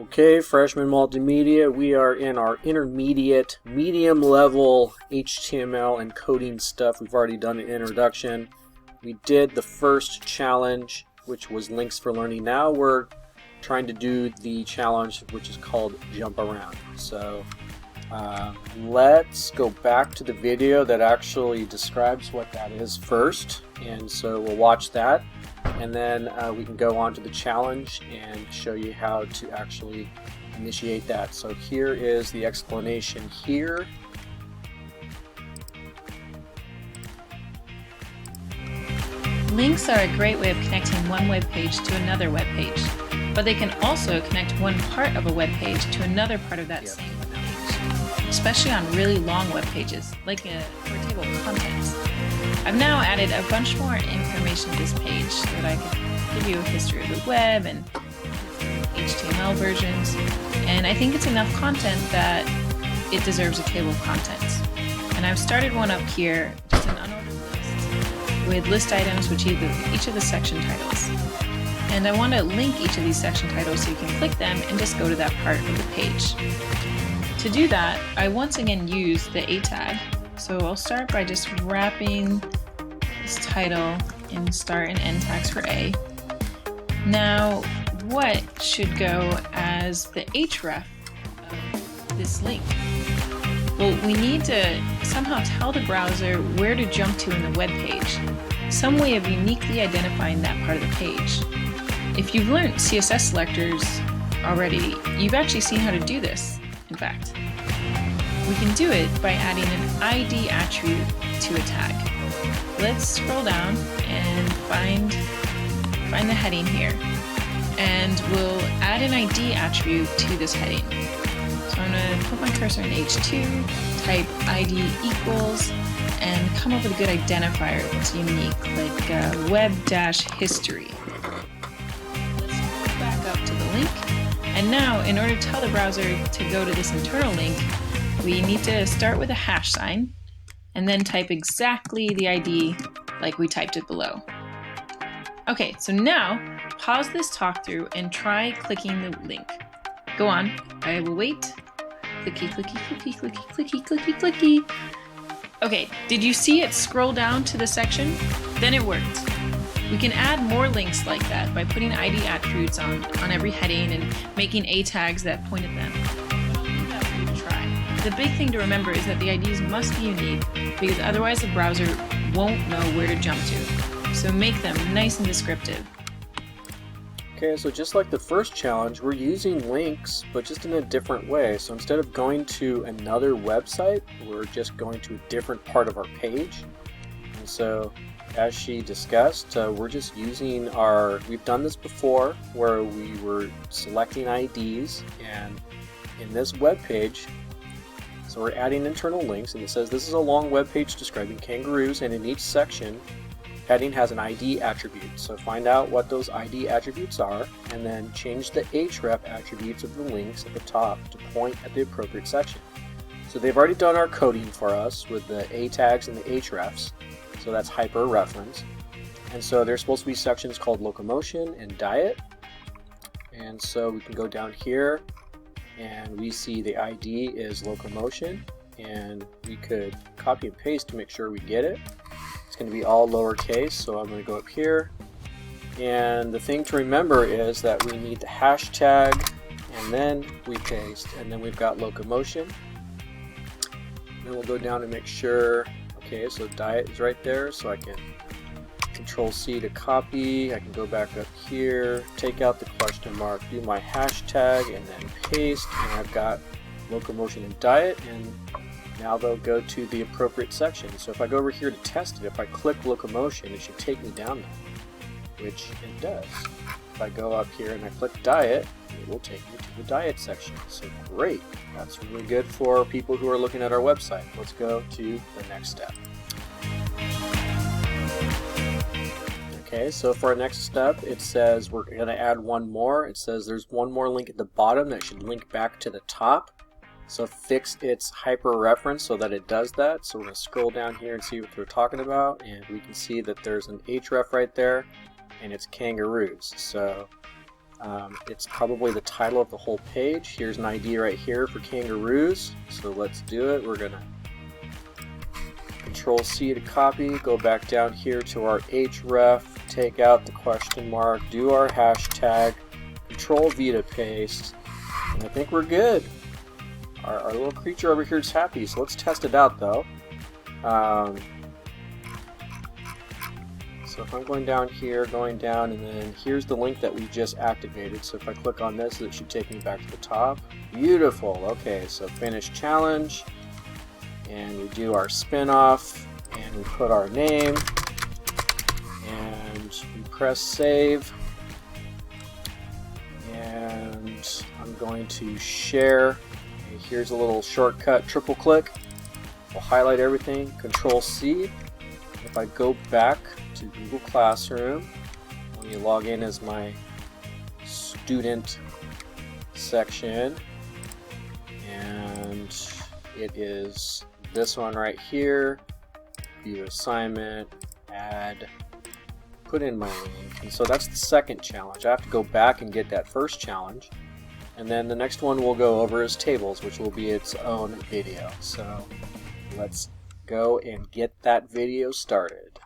Okay, Freshman Multimedia, we are in our intermediate, medium level HTML and coding stuff. We've already done an introduction. We did the first challenge, which was Links for Learning. Now we're trying to do the challenge, which is called Jump Around. So let's go back to the video that actually describes what that is first. And so we'll watch that. And then we can go on to the challenge and show you how to actually initiate that. So here is the explanation here. Links are a great way of connecting one web page to another web page, but they can also connect one part of a web page to another part of that same web page, especially on really long web pages, like a table of contents. I've now added a bunch more information to this page so that I can give you a history of the web and HTML versions, and I think it's enough content that it deserves a table of contents. And I've started one up here, just an unordered list, with list items which each of the section titles. And I want to link each of these section titles so you can click them and just go to that part of the page. To do that, I once again use the A tag. So I'll start by just wrapping this title in start and end tags for A. Now, what should go as the href of this link? Well, we need to somehow tell the browser where to jump to in the web page, some way of uniquely identifying that part of the page. If you've learned CSS selectors already, you've actually seen how to do this, in fact. We can do it by adding an ID attribute to a tag. Let's scroll down and find the heading here. And we'll add an ID attribute to this heading. So I'm going to put my cursor in H2, type ID equals, and come up with a good identifier that's unique, like web-history. Let's go back up to the link. And now, in order to tell the browser to go to this internal link, we need to start with a hash sign and then type exactly the ID like we typed it below. Okay, so now pause this talk through and try clicking the link. Go on, I will wait. Clicky, clicky, clicky, clicky, clicky, clicky, clicky. Okay, did you see it scroll down to the section? Then it worked. We can add more links like that by putting ID attributes on every heading and making A tags that point at them. The big thing to remember is that the IDs must be unique because otherwise the browser won't know where to jump to. So make them nice and descriptive. Okay, so just like the first challenge, we're using links, but just in a different way. So instead of going to another website, we're just going to a different part of our page. And so, as she discussed, we're just using we've done this before, where we were selecting IDs, and in this web page, so we're adding internal links, and it says this is a long web page describing kangaroos, and in each section, heading has an ID attribute. So find out what those ID attributes are, and then change the href attributes of the links at the top to point at the appropriate section. So they've already done our coding for us with the A tags and the hrefs, so that's hyper reference. And so there's supposed to be sections called locomotion and diet. And so we can go down here, and we see the ID is locomotion, and we could copy and paste to make sure we get it. It's going to be all lowercase, so I'm going to go up here, and the thing to remember is that we need the hashtag, and then we paste, and then we've got locomotion. Then we'll go down and make sure, okay, so diet is right there, so I can Control C to copy. I can go back up here, take out the question mark, do my hashtag, and then paste, and I've got locomotion and diet, and now they'll go to the appropriate section. So if I go over here to test it, if I click locomotion, it should take me down there, which it does. If I go up here and I click diet, it will take me to the diet section. So great, that's really good for people who are looking at our website. Let's go to the next step. Okay, so for our next step, it says we're going to add one more. It says there's one more link at the bottom that should link back to the top. So fix its hyper reference so that it does that. So we're going to scroll down here and see what they're talking about, and we can see that there's an href right there, and it's kangaroos. So It's probably the title of the whole page. Here's an ID right here for kangaroos. So let's do it. We're going to Control C to copy, go back down here to our href, take out the question mark, do our hashtag, Control V to paste, and I think we're good. Our little creature over here is happy, so let's test it out though. So if I'm going down here, going down, and then here's the link that we just activated. So if I click on this, it should take me back to the top. Beautiful. Okay, so finish challenge, and we do our spin-off, and we put our name, and we press save, and I'm going to share. Okay, here's a little shortcut, triple click. We'll highlight everything, Control C. If I go back to Google Classroom, let me log in as my student section, and it is this one right here, view assignment, add, put in my link. And so that's the second challenge. I have to go back and get that first challenge, and then the next one we'll go over is tables, which will be its own video. So let's go and get that video started.